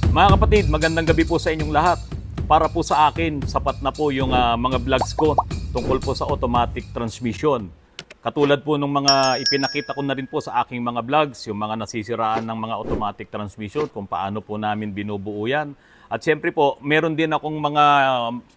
Mga kapatid, magandang gabi po sa inyong lahat. Para po sa akin, sapat na po yung mga vlogs ko tungkol po sa automatic transmission. Katulad po ng mga ipinakita ko na rin po sa aking mga vlogs, yung mga nasisiraan ng mga automatic transmission, kung paano po namin binubuo yan. At siyempre po, meron din akong mga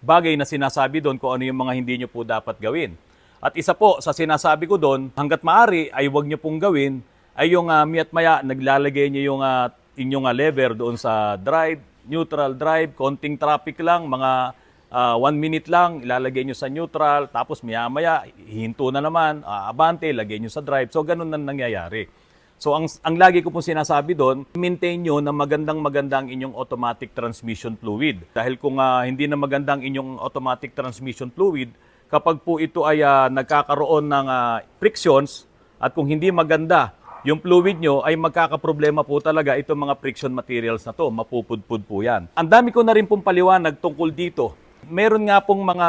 bagay na sinasabi doon kung ano yung mga hindi nyo po dapat gawin. At isa po sa sinasabi ko doon, hanggat maaari ay huwag nyo pong gawin, ay yung miya't maya naglalagay nyo yung inyong lever doon sa drive, neutral drive, konting traffic lang, mga 1 minute lang, ilalagay nyo sa neutral, tapos maya-maya, hihinto na naman, abante, lagay nyo sa drive. So, ganun na nangyayari. So, ang lagi ko po sinasabi doon, maintain nyo na magandang inyong automatic transmission fluid. Dahil kung hindi na magandang inyong automatic transmission fluid, kapag po ito ay nagkakaroon ng frictions, at kung hindi maganda yung fluid nyo, ay magkakaproblema po talaga itong mga friction materials na to. Mapupudpud po yan. Ang dami ko na rin pong paliwanag tungkol dito. Meron nga pong mga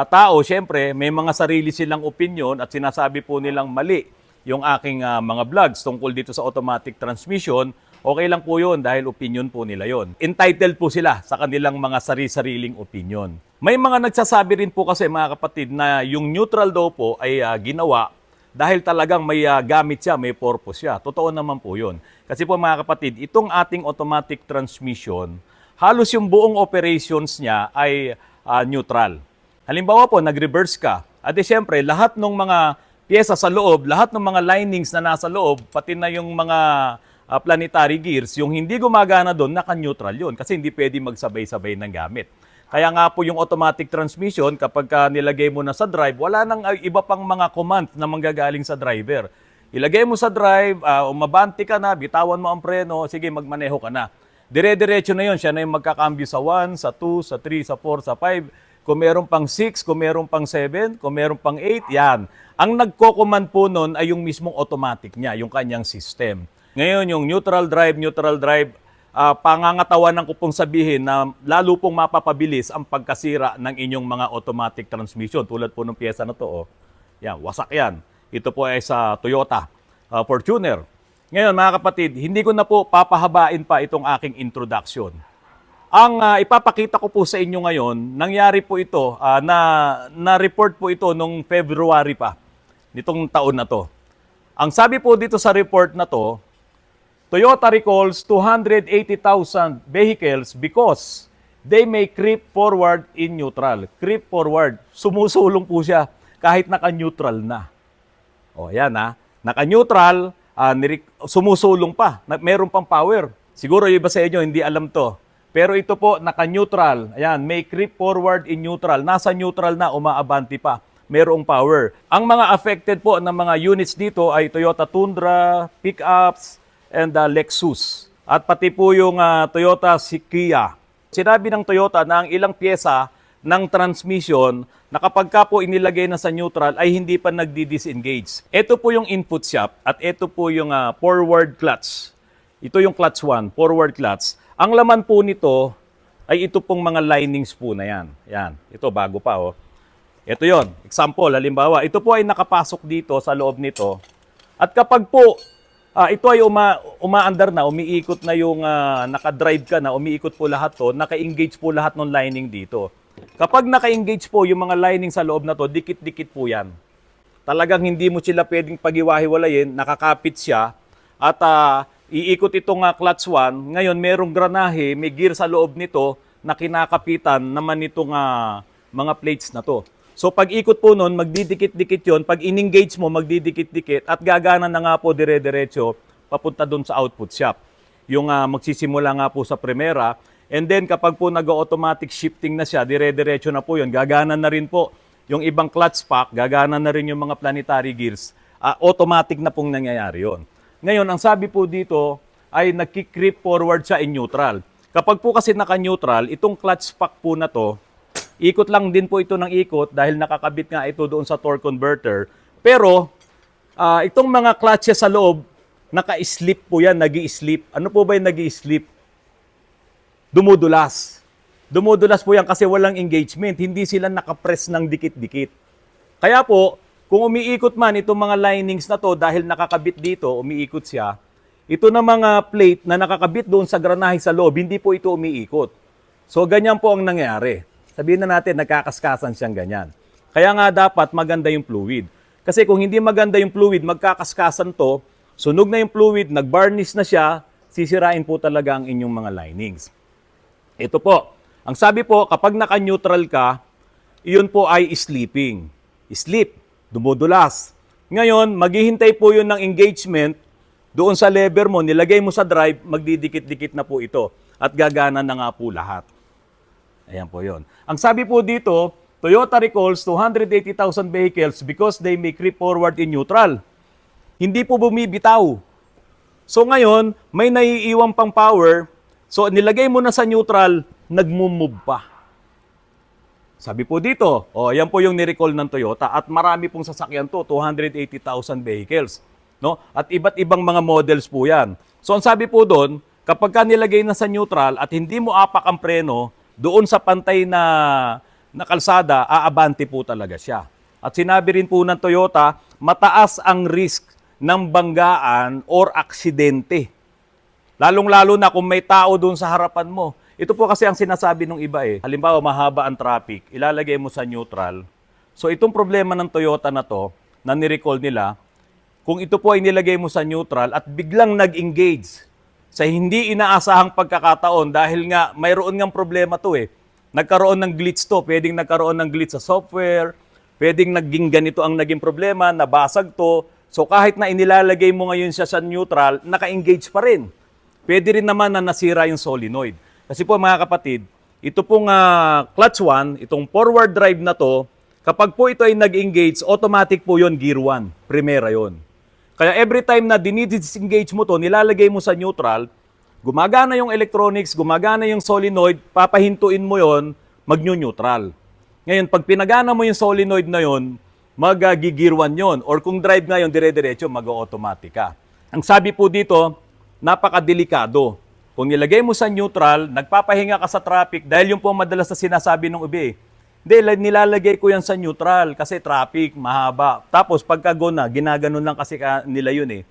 tao, syempre, may mga sarili silang opinion at sinasabi po nilang mali yung aking mga vlogs tungkol dito sa automatic transmission. Okay lang po yun dahil opinion po nila yon. Entitled po sila sa kanilang mga sari-sariling opinion. May mga nagsasabi rin po kasi mga kapatid na yung neutral daw po ay ginawa dahil talagang may gamit siya, may purpose siya. Totoo naman po yun. Kasi po mga kapatid, itong ating automatic transmission, halos yung buong operations niya ay neutral. Halimbawa po, nag-reverse ka. At siyempre, lahat ng mga pyesa sa loob, lahat ng mga linings na nasa loob, pati na yung mga planetary gears, yung hindi gumagana doon, naka-neutral yun. Kasi hindi pwede magsabay-sabay ng gamit. Kaya nga po yung automatic transmission, kapag nilagay mo na sa drive, wala nang iba pang mga command na manggagaling sa driver. Ilagay mo sa drive, umabante ka na, bitawan mo ang preno, sige magmaneho ka na. Dire-diretso na yun, siya na yung magkakambyo sa 1, sa 2, sa 3, sa 4, sa 5. Kung meron pang 6, kung meron pang 7, kung meron pang 8, yan. Ang nagko-command po nun ay yung mismong automatic niya, yung kanyang system. Ngayon, yung neutral drive, pangangatawanan ko pong sabihin na lalo pong mapapabilis ang pagkasira ng inyong mga automatic transmission. Tulad po ng pyesa na to, oh. Yan, wasak yan. Ito po ay sa Toyota Fortuner. Ngayon mga kapatid, hindi ko na po papahabain pa itong aking introduction. Ang ipapakita ko po sa inyo ngayon, nangyari po ito, na-report po ito nung February pa, nitong taon na to. Ang sabi po dito sa report na to, Toyota recalls 280,000 vehicles because they may creep forward in neutral. Creep forward. Sumusulong po siya kahit naka-neutral na. O, yan ha. Naka-neutral, sumusulong pa. Meron pang power. Siguro yung iba sa inyo hindi alam to. Pero ito po, naka-neutral. Ayan, may creep forward in neutral. Nasa neutral na, umaabanti pa. Merong power. Ang mga affected po ng mga units dito ay Toyota Tundra, pickups, and Lexus. At pati po yung Toyota Kia. Sinabi ng Toyota na ang ilang pyesa ng transmission na kapag ka po inilagay na sa neutral ay hindi pa nagdi-disengage. Ito po yung input shaft at ito po yung forward clutch. Ito yung clutch 1, forward clutch. Ang laman po nito ay ito pong mga linings po na yan. Yan. Ito bago pa oh. Ito yon. Example, halimbawa, ito po ay nakapasok dito sa loob nito. At kapag po ito ay umaandar na, umiikot na yung nakadrive ka na, umiikot po lahat to, naka-engage po lahat ng lining dito. Kapag naka-engage po yung mga lining sa loob na to, dikit-dikit po yan. Talagang hindi mo sila pwedeng pag-iwahiwalayin, nakakapit siya, at iikot itong clutch 1. Ngayon, merong granahe, may gear sa loob nito na kinakapitan naman itong mga plates na to. So pag ikot po nun, magdidikit-dikit yon. Pag in-engage mo, magdidikit-dikit at gagana na nga po dire-diretso papunta dun sa output shaft. Yung magsisimula nga po sa primera. And then kapag po nag-automatic shifting na siya, dire-diretso na po yun. Gagana na rin po yung ibang clutch pack, gagana na rin yung mga planetary gears. Automatic na pong nangyayari yon. Ngayon, ang sabi po dito ay nagki-creep forward siya in neutral. Kapag po kasi naka-neutral, itong clutch pack po na to, ikot lang din po ito ng ikot dahil nakakabit nga ito doon sa torque converter. Pero itong mga clutches sa loob, naka-slip po yan, nag-i-slip. Ano po ba yung nag-i-slip? Dumudulas. Dumudulas po yan kasi walang engagement. Hindi sila nakapress ng dikit-dikit. Kaya po, kung umiikot man itong mga linings na to dahil nakakabit dito, umiikot siya, ito na mga plate na nakakabit doon sa granahe sa loob, hindi po ito umiikot. So ganyan po ang nangyayari. Sabihin na natin, nagkakaskasan siyang ganyan. Kaya nga dapat maganda yung fluid. Kasi kung hindi maganda yung fluid, magkakaskasan to, sunog na yung fluid, nag-varnish na siya, sisirain po talaga ang inyong mga linings. Ito po, ang sabi po, kapag naka-neutral ka, iyon po ay sleeping. Sleep, dumudulas. Ngayon, maghihintay po yun ng engagement doon sa lever mo, nilagay mo sa drive, magdidikit-dikit na po ito at gagana na nga po lahat. Ayan po yun. Ang sabi po dito, Toyota recalls 280,000 vehicles because they may creep forward in neutral. Hindi po bumibitaw. So ngayon, may naiiwang pang power, so nilagay mo na sa neutral, nagmumove pa. Sabi po dito, yan po yung ni-recall ng Toyota at marami pong sasakyan to, 280,000 vehicles. No? At iba't ibang mga models po yan. So ang sabi po doon, kapag ka nilagay na sa neutral at hindi mo apak ang preno, doon sa pantay na kalsada, aabante po talaga siya. At sinabi rin po ng Toyota, mataas ang risk ng banggaan or aksidente. Lalong-lalo na kung may tao doon sa harapan mo. Ito po kasi ang sinasabi ng iba eh. Halimbawa, mahaba ang traffic, ilalagay mo sa neutral. So itong problema ng Toyota na to, na ni-recall nila, kung ito po ay nilagay mo sa neutral at biglang nag-engage sa hindi inaasahang pagkakataon dahil nga mayroon ngang problema to eh. Nagkaroon ng glitch to, pwedeng nagkaroon ng glitch sa software, pwedeng naging ganito ang naging problema, nabasag to. So kahit na inilalagay mo ngayon siya sa neutral, naka-engage pa rin. Pwede rin naman na nasira yung solenoid. Kasi po mga kapatid, ito pong clutch 1, itong forward drive na to, kapag po ito ay nag-engage, automatic po yon gear 1, primera yon. Kaya every time na dinidisengage mo to, nilalagay mo sa neutral, gumagana yung electronics, gumagana yung solenoid, papahintuin mo yon, mag-neutral. Ngayon, pag pinagana mo yung solenoid na yon, mag-gear 1 yon. Or kung drive ngayon, dire-diretso, mag-automatic ka. Ang sabi po dito, napakadelikado. Kung nilagay mo sa neutral, nagpapahinga ka sa traffic, dahil yung po madalas na sinasabi ng iba hindi, nilalagay ko yan sa neutral kasi traffic, mahaba. Tapos pagka-go na, ginaganon lang kasi nila yun eh.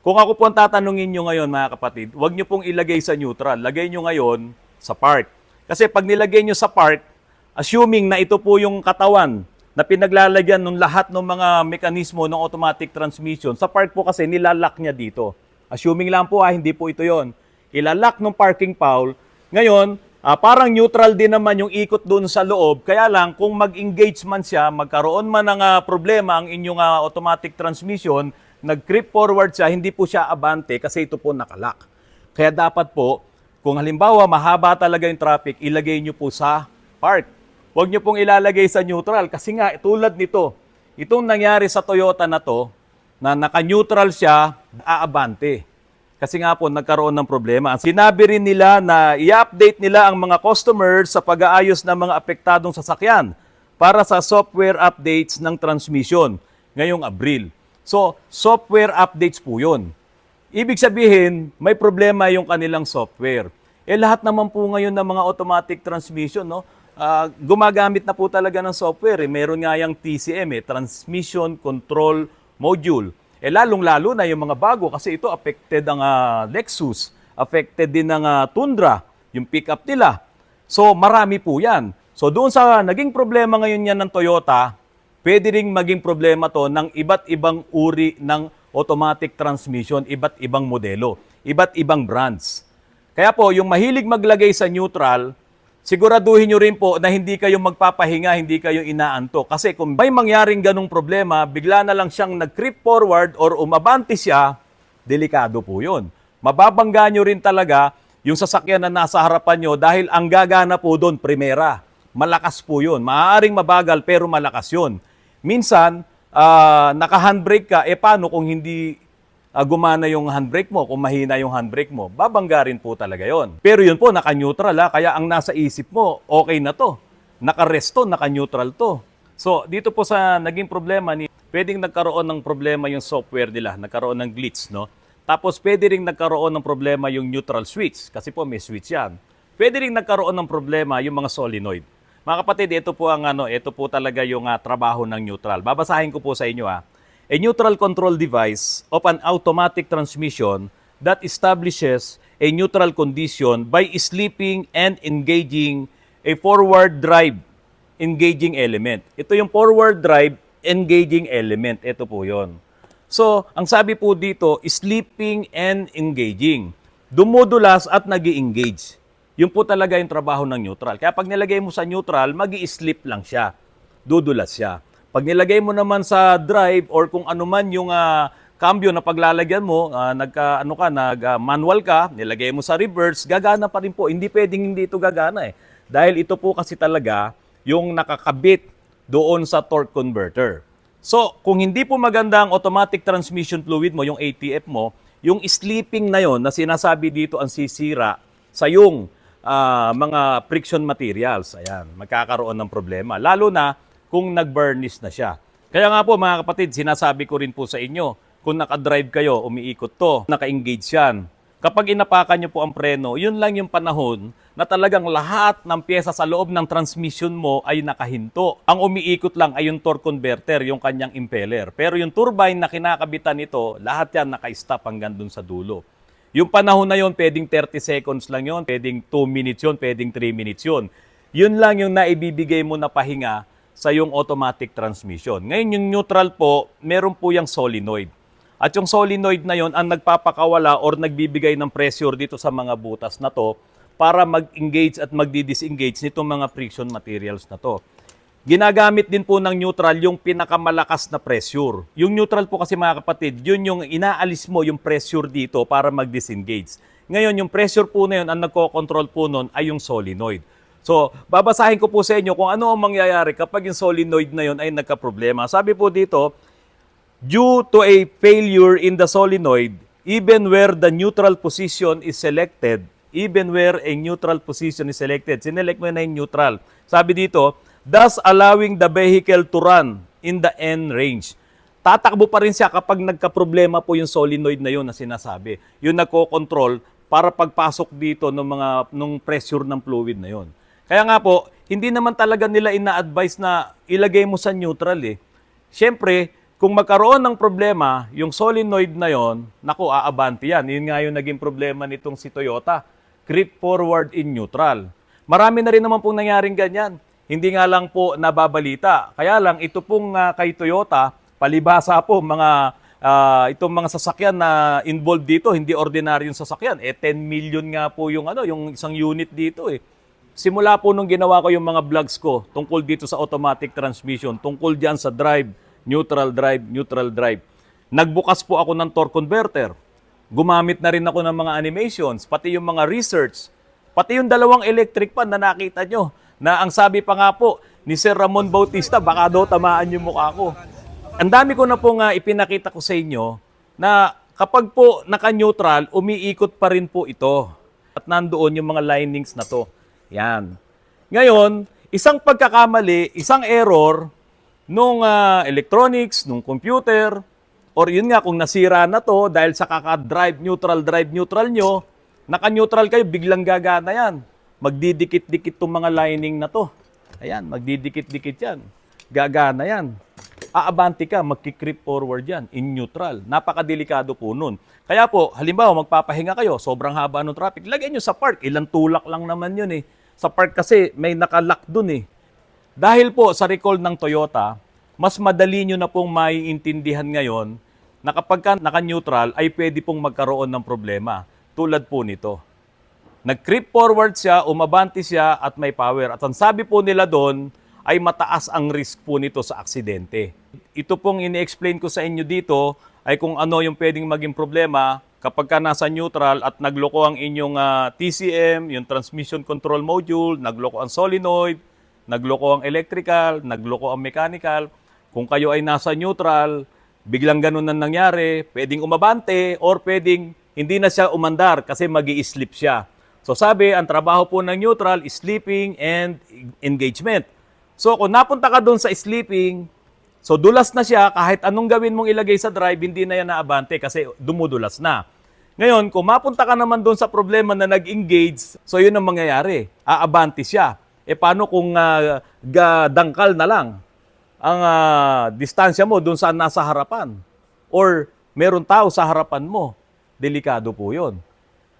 Kung ako po ang tatanungin nyo ngayon mga kapatid, huwag nyo pong ilagay sa neutral. Lagay nyo ngayon sa park. Kasi pag nilagay nyo sa park, assuming na ito po yung katawan na pinaglalagyan ng lahat ng mga mekanismo ng automatic transmission, sa park po kasi nilalak niya dito. Assuming lang po hindi po ito yon. Ilalak ng parking foul. Ngayon, parang neutral din naman yung ikot doon sa loob. Kaya lang, kung mag-engage man siya, magkaroon man ng problema ang inyong automatic transmission, nag-creep forward siya, hindi po siya abante kasi ito po nakalak. Kaya dapat po, kung halimbawa mahaba talaga yung traffic, ilagay nyo po sa park. Huwag nyo pong ilalagay sa neutral kasi nga tulad nito, itong nangyari sa Toyota na to, na naka-neutral siya, aabante. Kasi nga po, nagkaroon ng problema. Sinabi rin nila na i-update nila ang mga customers sa pag-aayos ng mga apektadong sasakyan para sa software updates ng transmission ngayong Abril. So, software updates po yun. Ibig sabihin, may problema yung kanilang software. Lahat naman po ngayon ng mga automatic transmission, no? Gumagamit na po talaga ng software. Meron nga yung TCM, Transmission Control Module. Lalong-lalo na yung mga bago kasi ito affected ang Lexus, affected din ng Tundra, yung pickup nila. So marami po yan. So doon sa naging problema ngayon yan ng Toyota, pwede ring maging problema to ng iba't ibang uri ng automatic transmission, iba't ibang modelo, iba't ibang brands. Kaya po, yung mahilig maglagay sa neutral, siguraduhin nyo rin po na hindi kayo magpapahinga, hindi kayo inaantok. Kasi kung may mangyaring ganong problema, bigla na lang siyang nag-creep forward or umabante siya, delikado po yun. Mababangga nyo rin talaga yung sasakyan na nasa harapan nyo dahil ang gagana po doon, primera. Malakas po yun. Maaaring mabagal pero malakas yun. Minsan, naka-handbrake ka, paano kung hindi gumana yung handbrake mo, kung mahina yung handbrake mo, babangga rin po talaga yon. Pero yun po, naka-neutral kaya ang nasa isip mo, okay na to. Naka-resto, naka-neutral to. So, dito po sa naging problema, pwedeng nagkaroon ng problema yung software nila, nagkaroon ng glitch, no? Tapos, pwede rin nagkaroon ng problema yung neutral switch, kasi po may switch yan. Pwede rin nagkaroon ng problema yung mga solenoid. Mga kapatid, ito po talaga yung trabaho ng neutral. Babasahin ko po sa inyo A neutral control device of an automatic transmission that establishes a neutral condition by sleeping and engaging a forward drive engaging element. Ito yung forward drive engaging element. Ito po yon. So, ang sabi po dito, sleeping and engaging. Dumudulas at nag-engage. Yun po talaga yung trabaho ng neutral. Kaya pag nilagay mo sa neutral, mag-i-sleep lang siya. Dudulas siya. Pag nilagay mo naman sa drive or kung ano man yung cambio na paglalagyan mo, manual ka, nilagay mo sa reverse, gagana pa rin po. Hindi pwedeng hindi ito gagana eh. Dahil ito po kasi talaga yung nakakabit doon sa torque converter. So, kung hindi po maganda ang automatic transmission fluid mo, yung ATF mo, yung sleeping na yon na sinasabi dito ang sisira sa yung mga friction materials. Ayan, magkakaroon ng problema. Lalo na kung nag-burnish na siya. Kaya nga po mga kapatid, sinasabi ko rin po sa inyo, kung naka-drive kayo, umiikot to, naka-engage yan. Kapag inapakan nyo po ang preno, yun lang yung panahon na talagang lahat ng pyesa sa loob ng transmission mo ay nakahinto. Ang umiikot lang ay yung torque converter, yung kanyang impeller. Pero yung turbine na kinakabitan nito, lahat yan naka-stop hanggang dun sa dulo. Yung panahon na yun, pwedeng 30 seconds lang yun, pwedeng 2 minutes yun, pwedeng 3 minutes yun. Yun lang yung naibibigay mo na pahinga sa yung automatic transmission. Ngayon yung neutral po, meron po yung solenoid. At yung solenoid na yon ang nagpapakawala or nagbibigay ng pressure dito sa mga butas na to para mag-engage at magdi-disengage nitong mga friction materials na to. Ginagamit din po ng neutral yung pinakamalakas na pressure. Yung neutral po kasi mga kapatid, yun yung inaalis mo yung pressure dito para mag-disengage. Ngayon, yung pressure po na yun, ang nagko-control po nun ay yung solenoid. So, babasahin ko po sa inyo kung ano ang mangyayari kapag yung solenoid na yun ay nagka-problema. Sabi po dito, due to a failure in the solenoid, even where the neutral position is selected, sinelect mo na yung neutral. Sabi dito, thus allowing the vehicle to run in the N range. Tatakbo pa rin siya kapag nagka-problema po yung solenoid na yun na sinasabi. Yung nagko-control para pagpasok dito ng pressure ng fluid na yun. Kaya nga po, hindi naman talaga nila ina-advise na ilagay mo sa neutral eh. Siyempre, kung magkaroon ng problema, yung solenoid na yon, naku, aabanti yan. Yun nga yung naging problema nitong si Toyota. Creep forward in neutral. Marami na rin naman pong nangyaring ganyan. Hindi nga lang po nababalita. Kaya lang, ito pong kay Toyota, palibhasa po, itong mga sasakyan na involved dito, hindi ordinaryong sasakyan. 10 million nga po yung isang unit dito eh. Simula po nung ginawa ko yung mga vlogs ko tungkol dito sa automatic transmission, tungkol diyan sa drive, neutral drive. Nagbukas po ako ng torque converter. Gumamit na rin ako ng mga animations, pati yung mga research, pati yung dalawang electric fan na nakita nyo, na ang sabi pa nga po ni Sir Ramon Bautista, baka daw tamaan yung mukha ko. Ang dami ko na po nga ipinakita ko sa inyo na kapag po naka-neutral, umiikot pa rin po ito. At nandoon yung mga linings na to. Yan. Ngayon, isang pagkakamali, isang error, nung electronics, nung computer, or yun nga kung nasira na to dahil sa kaka-drive neutral nyo, naka-neutral kayo, biglang gagana yan. Magdidikit-dikit tong mga lining na to. Ayan, magdidikit-dikit yan. Gagana yan. Aabanti ka, magki-creep forward yan in neutral. Napakadelikado po nun. Kaya po, halimbawa, magpapahinga kayo, sobrang haba ng traffic, lagyan nyo sa park. Ilang tulak lang naman yun eh. Sa park kasi may nakalock dun eh. Dahil po sa recall ng Toyota, mas madali nyo na pong maiintindihan ngayon na kapag naka-neutral ay pwede pong magkaroon ng problema. Tulad po nito. Nag-creep forward siya, umabanti siya at may power. At ang sabi po nila doon ay mataas ang risk po nito sa aksidente. Ito pong ini-explain ko sa inyo dito ay kung ano yung pwedeng maging problema kapag ka nasa neutral at nagloko ang inyong TCM, yung transmission control module, nagloko ang solenoid, nagloko ang electrical, nagloko ang mechanical. Kung kayo ay nasa neutral, biglang ganun na nangyari, pwedeng umabante or pwedeng hindi na siya umandar kasi magi-sleep siya. So sabi, ang trabaho po ng neutral is sleeping and engagement. So kung napunta ka doon sa sleeping, so dulas na siya, kahit anong gawin mong ilagay sa drive, hindi na yan naabante kasi dumudulas na. Ngayon, kung mapunta ka naman doon sa problema na nag-engage, so yun ang mangyayari, aabante siya. Paano kung dangkal na lang ang distansya mo doon sa nasa harapan? Or meron tao sa harapan mo? delikado po yun.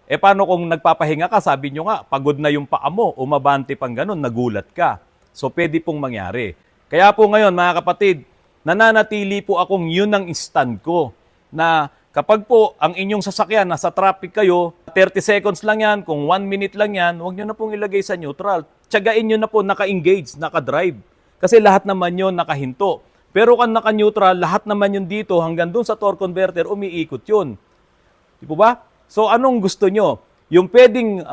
E paano kung nagpapahinga ka, sabi nyo nga, pagod na yung paa mo, umabante pang ganun, nagulat ka. So pwede pong mangyari. Kaya po ngayon mga kapatid, nananatili po akong yun ang stand ko na kapag po ang inyong sasakyan, nasa traffic kayo, 30 seconds lang yan, kung 1 minute lang yan, huwag nyo na pong ilagay sa neutral. Tiyagain nyo na po naka-engage, naka-drive. Kasi lahat naman yun nakahinto. Pero kung naka-neutral, lahat naman yun dito hanggang dun sa torque converter, umiikot yun. Di po ba? So anong gusto nyo? Yung pwedeng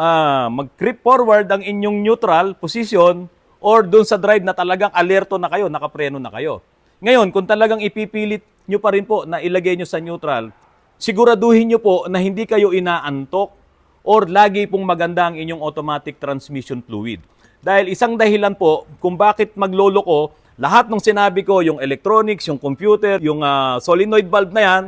mag-creep forward ang inyong neutral position or dun sa drive na talagang alerto na kayo, nakapreno na kayo. Ngayon, kung talagang ipipilit nyo pa rin po na ilagay nyo sa neutral, siguraduhin nyo po na hindi kayo inaantok or lagi pong maganda ang inyong automatic transmission fluid. Dahil isang dahilan po kung bakit magloloko, lahat ng sinabi ko, yung electronics, yung computer, yung solenoid valve na yan,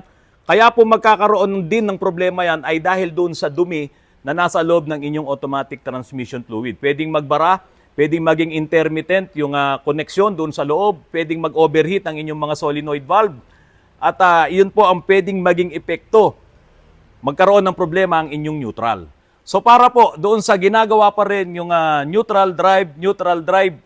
kaya po magkakaroon din ng problema yan ay dahil doon sa dumi na nasa loob ng inyong automatic transmission fluid. Pwedeng magbara, pwedeng maging intermittent yung koneksyon doon sa loob, pwedeng mag-overheat ang inyong mga solenoid valve. At yun po ang pwedeng maging epekto. Magkaroon ng problema ang inyong neutral. So para po doon sa ginagawa pa rin yung neutral drive,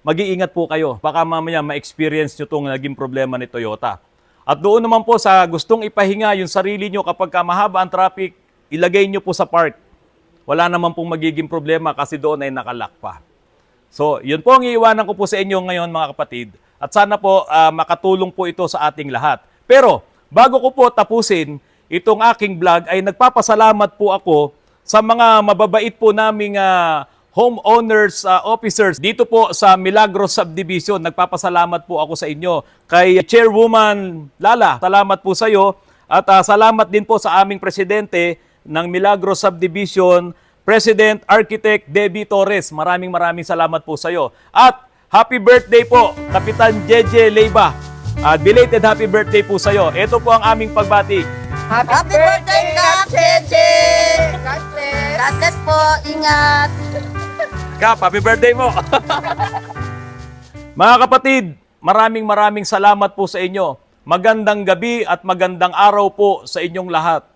mag-iingat po kayo. Baka mamaya ma-experience nyo itong naging problema ni Toyota. At doon naman po sa gustong ipahinga yung sarili nyo kapag mahaba ang traffic, ilagay nyo po sa park. Wala naman pong magiging problema kasi doon ay nakalock pa. So, yun po ang iiwanan ko po sa inyo ngayon mga kapatid. At sana po makatulong po ito sa ating lahat. Pero, bago ko po tapusin itong aking vlog, ay nagpapasalamat po ako sa mga mababait po naming homeowners, officers dito po sa Milagros Subdivision. Nagpapasalamat po ako sa inyo. Kay Chairwoman Lala, salamat po sa iyo. At salamat din po sa aming presidente ng Milagros Subdivision, President Architect Debbie Torres. Maraming salamat po sa iyo. At happy birthday po, Kapitan JJ Leyva. Belated happy birthday po sa iyo. Ito po ang aming pagbati. Happy birthday, Kap Jeje! God bless po, ingat! Kap, happy birthday mo! Mga kapatid, maraming salamat po sa inyo. Magandang gabi at magandang araw po sa inyong lahat.